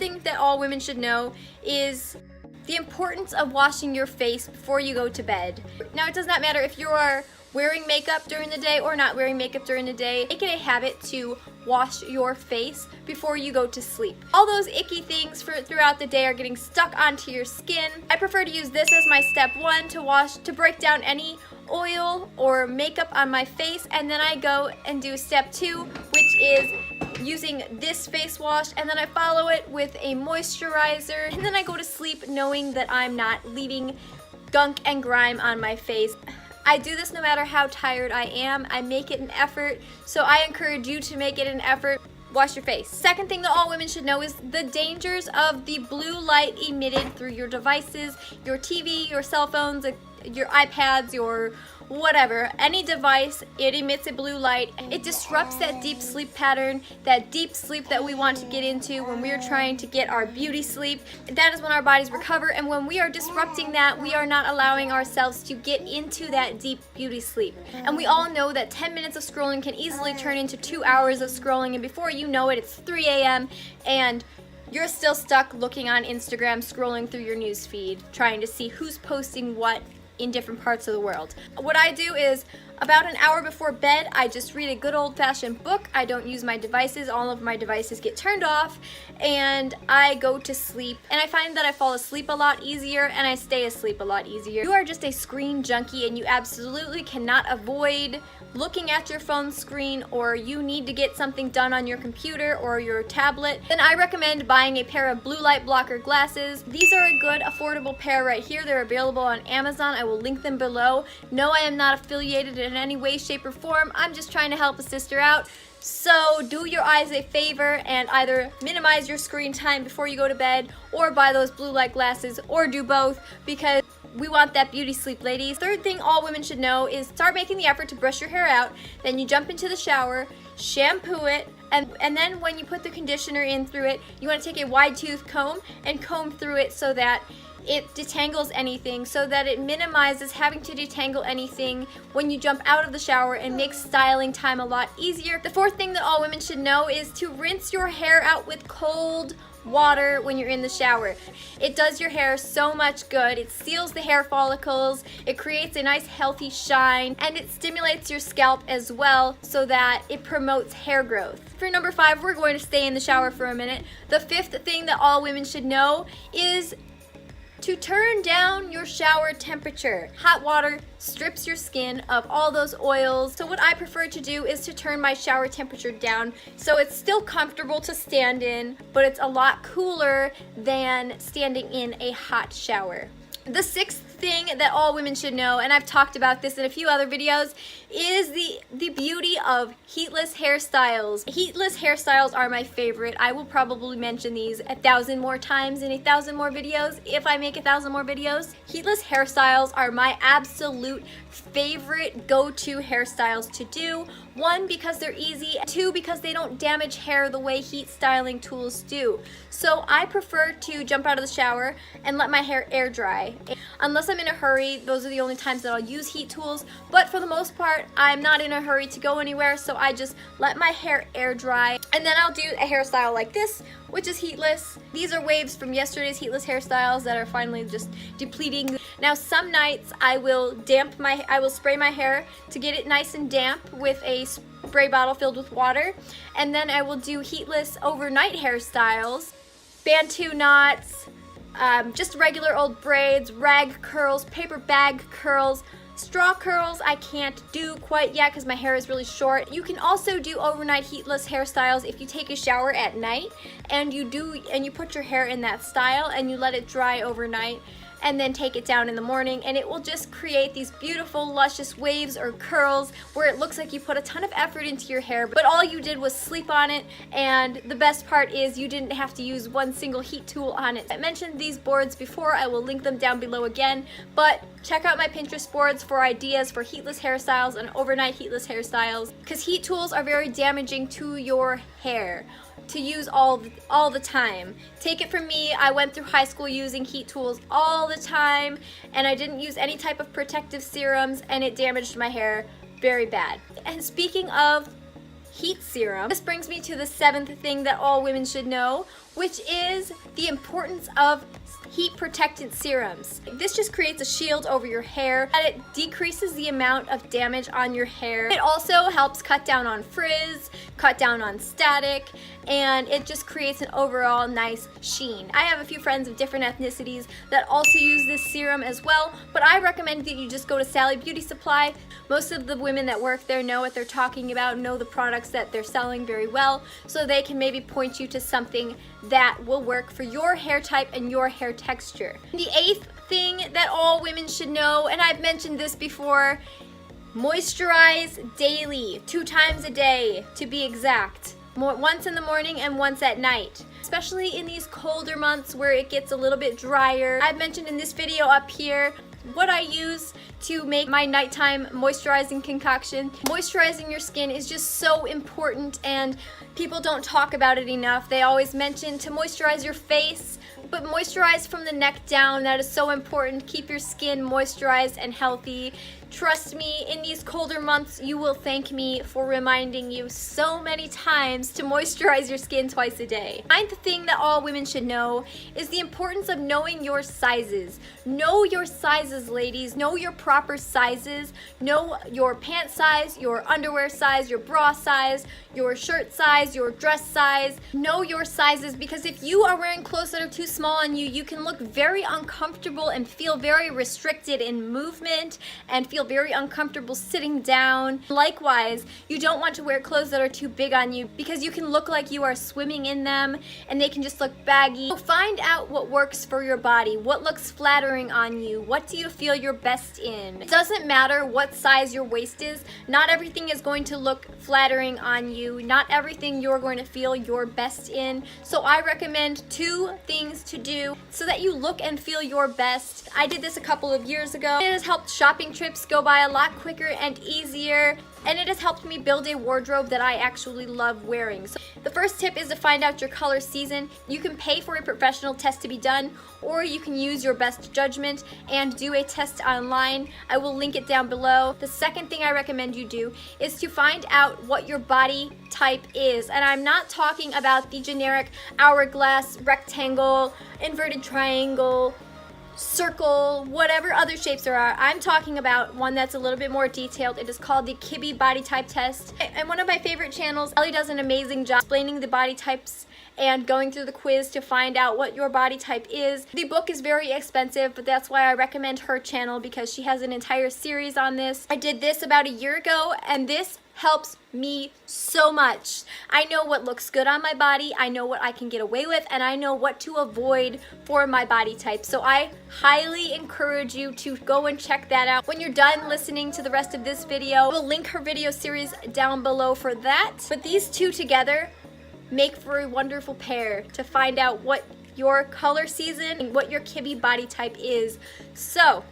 thing that all women should know is the importance of washing your face before you go to bed. Now, it does not matter if you are wearing makeup during the day or not wearing makeup during the day. Make it a habit to wash your face before you go to sleep. All those icky things throughout the day are getting stuck onto your skin. I prefer to use this as my step one to break down any oil or makeup on my face, and then I go and do step two, which is using this face wash, and then I follow it with a moisturizer, and then I go to sleep knowing that I'm not leaving gunk and grime on my face. I do this no matter how tired I am. I make it an effort, so I encourage you to make it an effort. Wash your face. Second thing that all women should know is the dangers of the blue light emitted through your devices, your TV, your cell phones, your iPads, your whatever, any device. It emits a blue light. It disrupts that deep sleep pattern, that deep sleep that we want to get into when we're trying to get our beauty sleep. That is when our bodies recover, and when we are disrupting that, we are not allowing ourselves to get into that deep beauty sleep. And we all know that 10 minutes of scrolling can easily turn into 2 hours of scrolling, and before you know it, it's 3 a.m. and you're still stuck looking on Instagram, scrolling through your news feed, trying to see who's posting what in different parts of the world. What I do is, about an hour before bed, I just read a good old-fashioned book. I don't use my devices. All of my devices get turned off, and I go to sleep. And I find that I fall asleep a lot easier, and I stay asleep a lot easier. You are just a screen junkie, and you absolutely cannot avoid looking at your phone screen, or you need to get something done on your computer or your tablet, then I recommend buying a pair of blue light blocker glasses. These are a good affordable pair right here. They're available on Amazon. I will link them below. No, I am not affiliated in any way, shape, or form. I'm just trying to help a sister out. So do your eyes a favor and either minimize your screen time before you go to bed, or buy those blue light glasses, or do both, because we want that beauty sleep, ladies. Third thing all women should know is start making the effort to brush your hair out. Then you jump into the shower, shampoo it, and then when you put the conditioner in through it, you want to take a wide tooth comb and comb through it so that it detangles anything, so that it minimizes having to detangle anything when you jump out of the shower, and makes styling time a lot easier. The fourth thing that all women should know is to rinse your hair out with cold water when you're in the shower. It does your hair so much good. It seals the hair follicles, it creates a nice healthy shine, and it stimulates your scalp as well, so that it promotes hair growth. For number 5, we're going to stay in the shower for a minute. The fifth thing that all women should know is to turn down your shower temperature. Hot water strips your skin of all those oils. So what I prefer to do is to turn my shower temperature down so it's still comfortable to stand in, but it's a lot cooler than standing in a hot shower. The sixth thing that all women should know, and I've talked about this in a few other videos, is the beauty of heatless hairstyles. Heatless hairstyles are my favorite. I will probably mention these 1,000 more times in 1,000 more videos if I make 1,000 more videos. Heatless hairstyles are my absolute favorite go-to hairstyles to do. 1, because they're easy. 2, because they don't damage hair the way heat styling tools do. So I prefer to jump out of the shower and let my hair air dry. Unless I'm in a hurry, those are the only times that I'll use heat tools, but for the most part, I'm not in a hurry to go anywhere, so I just let my hair air dry, and then I'll do a hairstyle like this, which is heatless. These are waves from yesterday's heatless hairstyles that are finally just depleting. Now, some nights I will spray my hair to get it nice and damp with a spray bottle filled with water, and then I will do heatless overnight hairstyles, bantu knots, just regular old braids, rag curls, paper bag curls. Straw curls I can't do quite yet because my hair is really short. You can also do overnight heatless hairstyles if you take a shower at night and you put your hair in that style and you let it dry overnight, and then take it down in the morning, and it will just create these beautiful luscious waves or curls where it looks like you put a ton of effort into your hair, but all you did was sleep on it. And the best part is you didn't have to use one single heat tool on it. I mentioned these boards before. I will link them down below again, but check out my Pinterest boards for ideas for heatless hairstyles and overnight heatless hairstyles, because heat tools are very damaging to your hair to use all the time. Take it from me, I went through high school using heat tools all the time, and I didn't use any type of protective serums, and it damaged my hair very bad. And speaking of heat serum. This brings me to the 7th thing that all women should know, which is the importance of heat protectant serums. This just creates a shield over your hair and it decreases the amount of damage on your hair. It also helps cut down on frizz, cut down on static, and it just creates an overall nice sheen. I have a few friends of different ethnicities that also use this serum as well, but I recommend that you just go to Sally Beauty Supply. Most of the women that work there know what they're talking about, know the products that they're selling very well, so they can maybe point you to something that will work for your hair type and your hair texture. The 8th thing that all women should know, and I've mentioned this before, moisturize daily, 2 times a day to be exact. Once in the morning and once at night. Especially in these colder months where it gets a little bit drier. I've mentioned in this video up here what I use to make my nighttime moisturizing concoction. Moisturizing your skin is just so important and people don't talk about it enough. They always mention to moisturize your face, but moisturize from the neck down. That is so important. Keep your skin moisturized and healthy. Trust me, in these colder months, you will thank me for reminding you so many times to moisturize your skin twice a day. 9th thing that all women should know is the importance of knowing your sizes. Know your sizes, ladies. Know your proper sizes. Know your pant size, your underwear size, your bra size, your shirt size, your dress size. Know your sizes, because if you are wearing clothes that are too small on you, you can look very uncomfortable and feel very restricted in movement and feel very uncomfortable sitting down. Likewise, you don't want to wear clothes that are too big on you because you can look like you are swimming in them and they can just look baggy. So find out what works for your body, what looks flattering on you, what do you feel your best in. It doesn't matter what size your waist is, not everything is going to look flattering on you, not everything you're going to feel your best in. So I recommend 2 things to do so that you look and feel your best. I did this a couple of years ago. It has helped shopping trips go by a lot quicker and easier, and it has helped me build a wardrobe that I actually love wearing. So the first tip is to find out your color season. You can pay for a professional test to be done, or you can use your best judgment and do a test online. I will link it down below. The second thing I recommend you do is to find out what your body type is, and I'm not talking about the generic hourglass, rectangle, inverted triangle, circle, whatever other shapes there are. I'm talking about one that's a little bit more detailed. It is called the Kibbe Body Type Test. And one of my favorite channels, Ellie does an amazing job explaining the body types and going through the quiz to find out what your body type is. The book is very expensive, but that's why I recommend her channel, because she has an entire series on this. I did this about a year ago, and this helps me so much. I know what looks good on my body, I know what I can get away with, and I know what to avoid for my body type. So I highly encourage you to go and check that out. When you're done listening to the rest of this video, we'll link her video series down below for that. But these 2 together make for a wonderful pair to find out what your color season and what your Kibbe body type is. So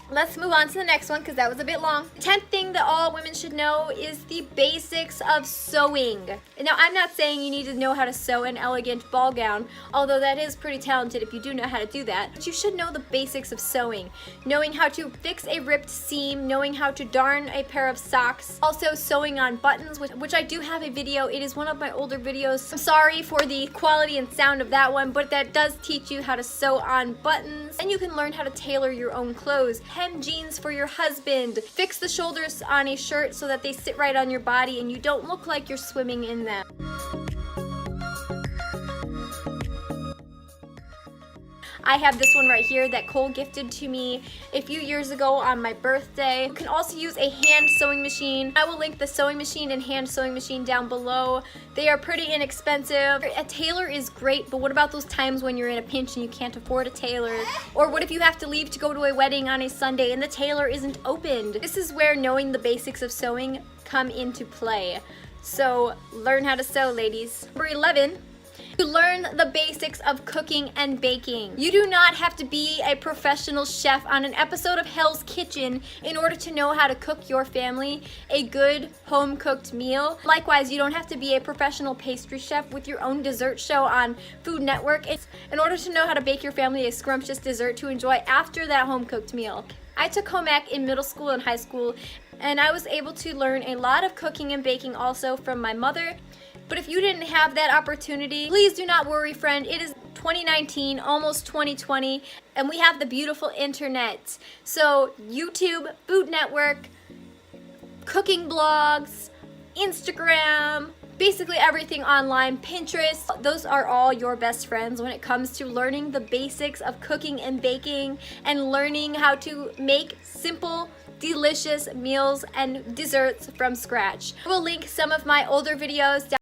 let's move on to the next one, because that was a bit long. 10th thing that all women should know is the basics of sewing. Now, I'm not saying you need to know how to sew an elegant ball gown, although that is pretty talented if you do know how to do that. But you should know the basics of sewing. Knowing how to fix a ripped seam, knowing how to darn a pair of socks, also sewing on buttons, which I do have a video. It is one of my older videos. I'm sorry for the quality and sound of that one, but that does teach you how to sew on buttons, and you can learn how to tailor your own clothes. Hem jeans for your husband. Fix the shoulders on a shirt so that they sit right on your body and you don't look like you're swimming in them. I have this one right here that Cole gifted to me a few years ago on my birthday. You can also use a hand sewing machine. I will link the sewing machine and hand sewing machine down below. They are pretty inexpensive. A tailor is great, but what about those times when you're in a pinch and you can't afford a tailor? Or what if you have to leave to go to a wedding on a Sunday and the tailor isn't opened? This is where knowing the basics of sewing come into play. So learn how to sew, ladies. Number 11. To learn the basics of cooking and baking. You do not have to be a professional chef on an episode of Hell's Kitchen in order to know how to cook your family a good home-cooked meal. Likewise, you don't have to be a professional pastry chef with your own dessert show on Food Network in order to know how to bake your family a scrumptious dessert to enjoy after that home-cooked meal. I took home ec in middle school and high school, and I was able to learn a lot of cooking and baking also from my mother. But if you didn't have that opportunity, please do not worry, friend. It is 2019, almost 2020, and we have the beautiful internet. So YouTube, Food Network, cooking blogs, Instagram, basically everything online, Pinterest, those are all your best friends when it comes to learning the basics of cooking and baking and learning how to make simple, delicious meals and desserts from scratch. I will link some of my older videos down